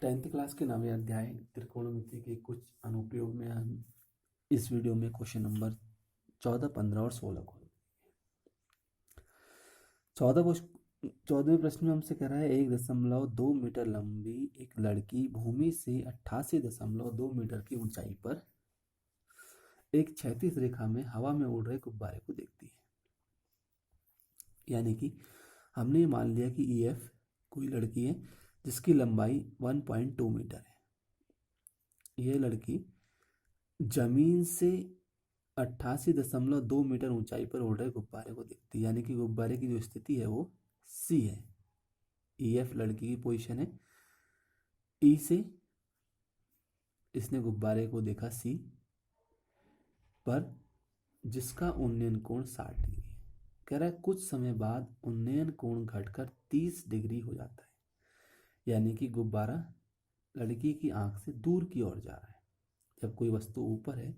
10th class के नवे अध्याय त्रिकोणमिति के कुछ अनुप्रयोग में हम इस वीडियो में क्वेश्चन नंबर 14, 15 और 16 को 14वें प्रश्न में हमसे कह रहा है 1.2 मीटर लंबी एक लड़की भूमि से 88.2 मीटर की ऊंचाई पर एक क्षैतिज रेखा में हवा में उड़ रहे गुब्बारे को देखती है। यानी कि हमने मान लिया कि EF कोई लड़की है जिसकी लंबाई 1.2 मीटर है। यह लड़की जमीन से 88.2 मीटर ऊंचाई पर उड़ रहे गुब्बारे को देखती है। यानी कि गुब्बारे की जो स्थिति है वो C है। EF लड़की की पोजीशन है, E से इसने गुब्बारे को देखा C पर, जिसका उन्नयन कोण 60 डिग्री है। कह रहा है कुछ समय बाद उन्नयन कोण घटकर 30 डिग्री हो जाता है। यानी कि गुब्बारा लड़की की आंख से दूर की ओर जा रहा है। जब कोई वस्तु ऊपर है,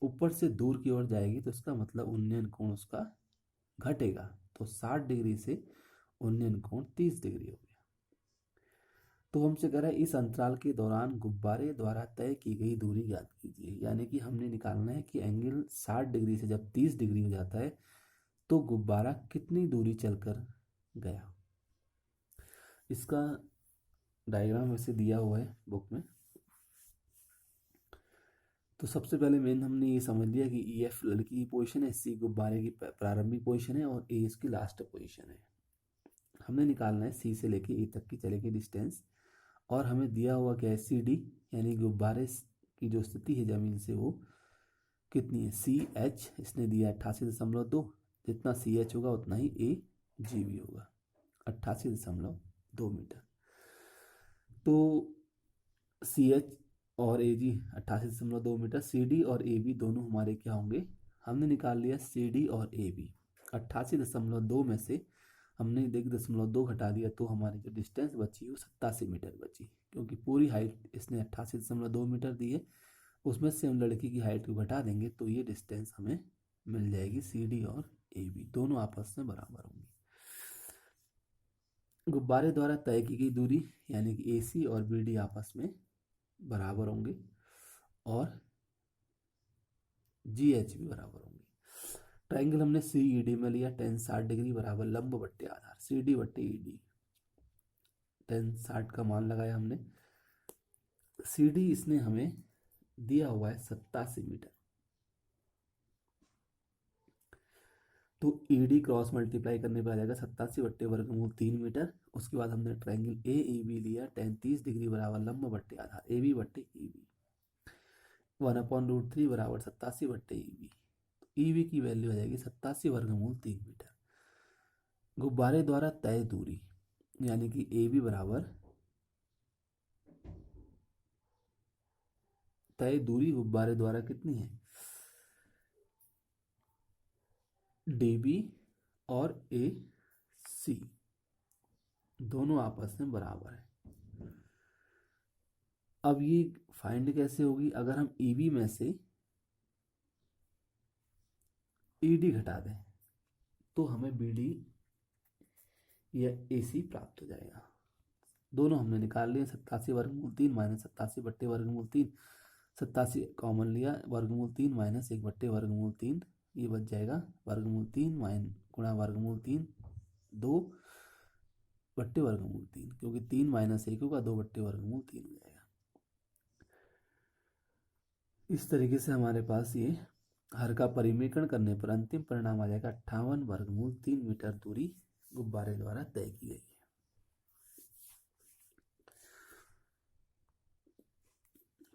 ऊपर से दूर की ओर जाएगी तो इसका मतलब उन्नयन कोण उसका घटेगा। तो 60 डिग्री से उन्नयन कोण 30 डिग्री हो गया। तो हमसे कह रहा है इस अंतराल के दौरान गुब्बारे द्वारा तय की गई दूरी ज्ञात कीजिए। यानी कि हमने निकालना है कि एंगल 60 डिग्री से जब 30 डिग्री हो जाता है तो गुब्बारा कितनी दूरी चलकर गया। इसका डायग्राम वैसे दिया हुआ है बुक में। तो सबसे पहले मेन हमने ये समझ लिया कि EF लड़की की पोजीशन है, C गुब्बारे की प्रारंभिक पोजीशन है और A इसकी लास्ट पोजीशन है। हमने निकालना है C से लेके A तक की चलेगी डिस्टेंस, और हमें दिया हुआ क्या है CD, यानी गुब्बारे की जो स्थिति है जमीन से वो कितनी है CH इसने दिया 88.2, जितना CH होगा उतना ही AG भी होगा 88.2 मीटर। तो CH और AG 88.2 मीटर, CD और AB दोनों हमारे क्या होंगे, हमने निकाल लिया CD और AB। 88.2 में से हमने 1.2 घटा दिया तो हमारी जो डिस्टेंस बची वो 87 मीटर बची, क्योंकि पूरी हाइट इसने 88.2 मीटर दी है, उसमें से हम लड़की की हाइट को घटा देंगे तो ये डिस्टेंस हमें मिल जाएगी। CD और AB दोनों आपस में बराबर होंगी। गुब्बारे द्वारा तय की गई दूरी यानी कि AC और BD आपस में बराबर होंगे और GH भी बराबर होंगे। ट्राइंगल हमने CED में लिया, tan 60 डिग्री बराबर लंब बट्टे आधार CD बट्टे ED। tan 60 का मान लगाया हमने। CD इसने हमें दिया हुआ है 87 मीटर, तो ED क्रॉस मल्टीप्लाई करने पर आ जाएगा 87 बट्टे वर्गमूल 3 मीटर। उसके बाद हमने ट्राइंगल AEB लिया, tan 30 डिग्री बराबर लंब बट्टे आधार AB बट्टे EB, 1/√3 बराबर 87 बट्टे EB। EB की वैल्यू आ जाएगी 87 वर्गमूल 3 मीटर। गुब्बारे द्वारा तय दूरी यानी कि AB बराबर तय दूरी गुब्बारे द्वारा कितनी है DB और AC दोनों आपस में बराबर है। अब ये फाइंड कैसे होगी, अगर हम EB में से ED घटा दें तो हमें BD या AC प्राप्त हो जाएगा। दोनों हमने निकाल लिए, 87 वर्गमूल 3 माइनस 87 बट्टे वर्गमूल 3, 87 कॉमन लिया, वर्गमूल 3 माइनस 1 बट्टे वर्गमूल 3, ये बच जाएगा वर्गमूल 3 गुणा वर्गमूल 3 2 बट्टे वर्गमूल 3, क्योंकि 3 माइनस 1 होगा 2 बट्टे वर्गमूल 3 हो जाएगा। इस तरीके से हमारे पास ये हर का परिमेकरण करने पर अंतिम परिणाम आ जाएगा 58 वर्गमूल 3 मीटर दूरी गुब्बारे द्वारा तय की गई है।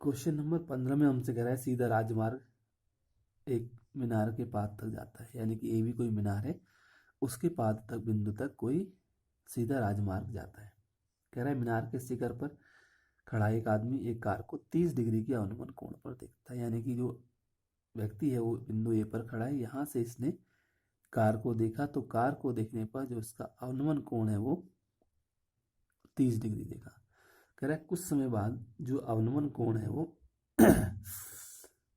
क्वेश्चन नंबर 15 में हमसे कह रहा है सीधा राजमार्ग एक मीनार के पाद तक जाता है। यानी कि AB कोई मीनार है, उसके पाद तक बिंदु तक कोई सीधा राजमार्ग जाता है। कह रहा है मीनार के शिखर पर खड़ा एक आदमी एक कार को 30 डिग्री के अवनमन कोण पर देखता है। यानी कि जो व्यक्ति है वो बिंदु A पर खड़ा है, यहाँ से इसने कार को देखा, तो कार को देखने पर जो इसका अवनमन कोण है वो 30 डिग्री देखा। कह रहा है कुछ समय बाद जो अवनमन कोण है वो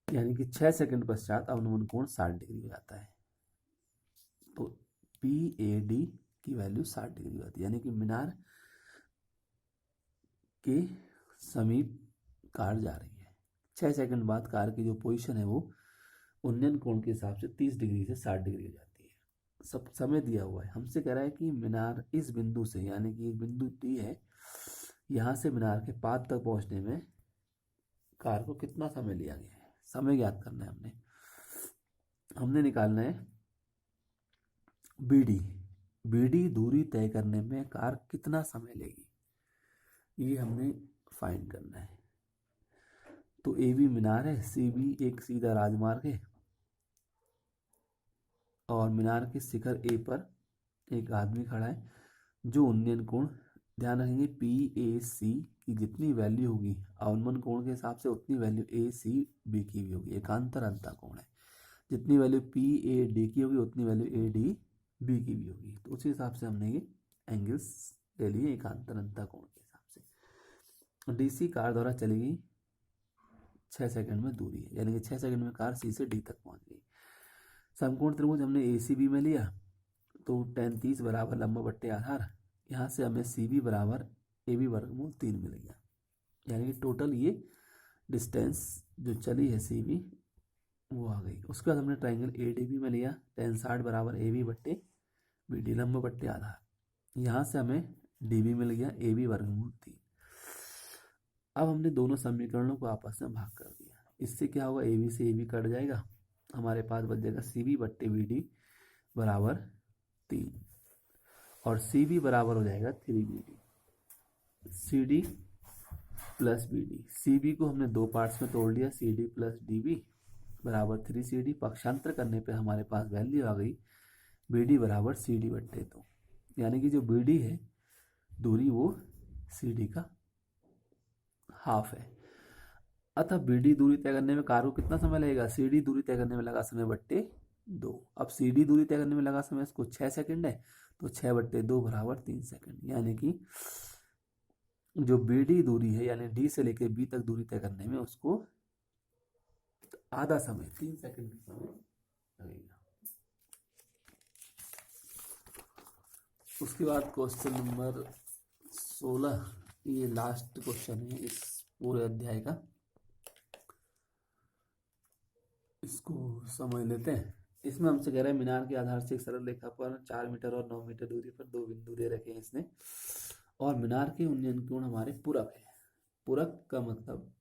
यानी कि 6 सेकंड पश्चात अवनमन कोण 60 डिग्री हो जाता है। तो PAD की वैल्यू 60 डिग्री होती है। यानी कि मीनार के समीप कार जा रही है। 6 सेकंड बाद कार की जो पोजीशन है वो उन्नयन कोण के हिसाब से 30 डिग्री से 60 डिग्री हो जाती है। सब समय दिया हुआ है, हमसे कह रहा है कि मीनार इस बिंदु से, यानी कि एक बिंदु डी है, यहाँ से मीनार के पाद तक पहुँचने में कार को कितना समय लिया गया है, समय ज्ञात करना है। हमने निकालना है बीडी दूरी तय करने में कार कितना समय लेगी, ये हमने फाइंड करना है। तो ए बी मीनार है, सी बी एक सीधा राजमार्ग है, और मीनार के शिखर ए पर एक आदमी खड़ा है जो उन्नयन कोण, ध्यान रखेंगे पी ए सी की जितनी वैल्यू होगी अवनमन कोण के हिसाब से उतनी वैल्यू ए सी बी की भी होगी। एकांतर अंतः कोण है, जितनी वैल्यू पी ए डी की होगी उतनी वैल्यू ए डी बी की भी होगी। तो उसी हिसाब से हमने ये एंगल्स ले लिए एकांतर अंतः कोण के हिसाब से। डीसी कार द्वारा चलेगी 6 सेकंड में दूरी है, यानी कि 6 सेकंड में कार सी से डी तक पहुंच गई। समकोण त्रिभुज हमने ए सी बी में लिया, तो tan 30 बराबर लंब बट्टे आधार, यहाँ से हमें सी बी बराबर ए बी वर्गमूल 3 मिल गया, यानी कि टोटल ये डिस्टेंस जो चली है सी बी वो आ गई। उसके बाद हमने ट्राइंगल ए डी बी में लिया, tan 60 बराबर ए बी बट्टे बी डी लंब बट्टे आधार, यहाँ से हमें डी बी मिल गया ए बी वर्गमूल 3। अब हमने दोनों समीकरणों को आपस में भाग कर दिया, इससे क्या होगा, ए बी से ए बी कट जाएगा, हमारे पास बच जाएगा सी बी बट्टे बी डी बराबर 3, और सी बी बराबर हो जाएगा 3 B D, C D plus B D. C B को हमने दो पार्ट्स में तोड़ लिया, C D plus D B बराबर 3 सी डी। पक्षांतर करने पे हमारे पास वैल्यू आ गई बी डी बराबर सी डी बट्टे 2, यानी कि जो बी डी है दूरी वो सी डी का हाफ है। अतः बी डी दूरी तय करने में कार को कितना समय लगेगा, सी डी दूरी तय करने में लगा समय बट्टे 2। अब सी डी दूरी तय करने में लगा समय इसको 6 सेकंड है, तो 6 बट्टे 2 बराबर 3 सेकंड, यानी कि जो बी डी दूरी है यानी डी से लेकर बी तक दूरी तय करने में उसको आधा समय 3 सेकंड का समय लगेगा। उसके बाद क्वेश्चन नंबर 16, ये लास्ट क्वेश्चन है इस पूरे अध्याय का, इसको समझ लेते हैं। इसमें हमसे कह रहा है मीनार के आधार से एक सरल रेखा पर 4 मीटर और 9 मीटर दूरी पर दो बिंदु दे रखे हैं इसने, और मीनार के उन्नयन कोण हमारे पूरक है। पूरक का मतलब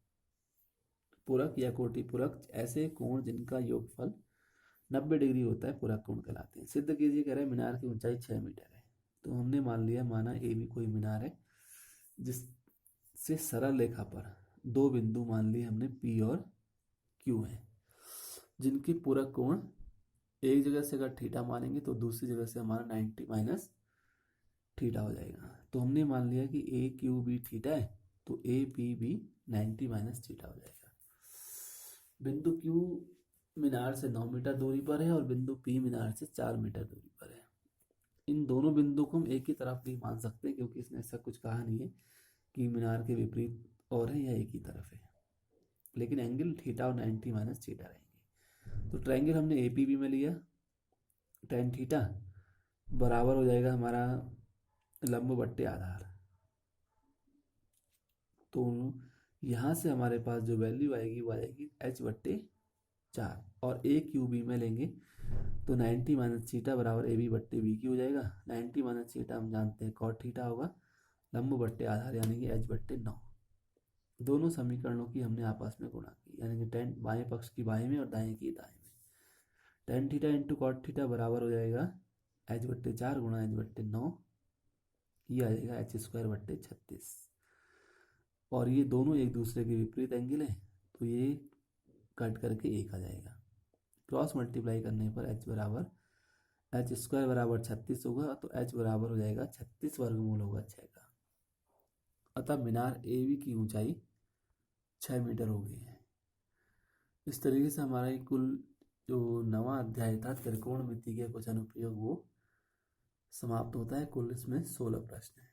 पूरक या कोटि पूरक ऐसे कोण जिनका योगफल 90 डिग्री होता है पूरक कोण कहलाते हैं। सिद्ध कीजिए कह रहे हैं मीनार की ऊंचाई 6 मीटर है। तो हमने मान लिया, माना ए बी कोई मीनार है जिससे सरल रेखा पर दो बिंदु मान लिए हमने पी और क्यू है, जिनकी पूरक कोण एक जगह से अगर थीटा मानेंगे तो दूसरी जगह से हमारा 90 माइनस थीटा हो जाएगा। तो हमने मान लिया कि ए क्यू बी थीटा है, तो A P B 90 minus theta हो जाएगा। बिंदु क्यू मीनार से 9 मीटर दूरी पर है और बिंदु पी मीनार से 4 मीटर दूरी पर है। इन दोनों बिंदु को हम एक ही तरफ नहीं मान सकते, क्योंकि इसने ऐसा कुछ कहा नहीं है कि मीनार के विपरीत और है या एक ही तरफ है, लेकिन एंगल थीटा और 90 माइनस थीटा रहेंगे। तो ट्रायंगल हमने ए पी बी में लिया, tan थीटा बराबर हो जाएगा हमारा लंब बट्टे आधार। तो यहाँ से हमारे पास जो वैल्यू आएगी वो आएगी h बट्टे 4, और ए क्यू बी में लेंगे तो 90 माइनस थीटा बराबर ए बी बट्टे बी की हो जाएगा। 90 माइनस थीटा हम जानते हैं कॉट थीटा होगा, लंब बट्टे आधार यानी कि h बट्टे 9। दोनों समीकरणों की हमने आपस में गुणा की, यानी कि tan बाएं पक्ष की बाएं में और दाएं की दाएं में। tan theta into cot theta बराबर हो जाएगा h बट्टे 4 गुणा h बट्टे 9, ये आ जाएगा h स्क्वायर बट्टे 36। और ये दोनों एक दूसरे के विपरीत एंगल है, तो ये कट करके एक आ जाएगा। क्रॉस मल्टीप्लाई करने पर h बराबर h स्क्वायर बराबर 36 होगा, तो h बराबर हो जाएगा 36 वर्गमूल होगा 6 का। अतः मीनार ए बी की ऊंचाई 6 मीटर हो गई है। इस तरीके से हमारा कुल जो 9वां अध्याय था त्रिकोणमिति के कुछ अनुप्रयोग वो समाप्त होता है। कुल इसमें 16 प्रश्न है।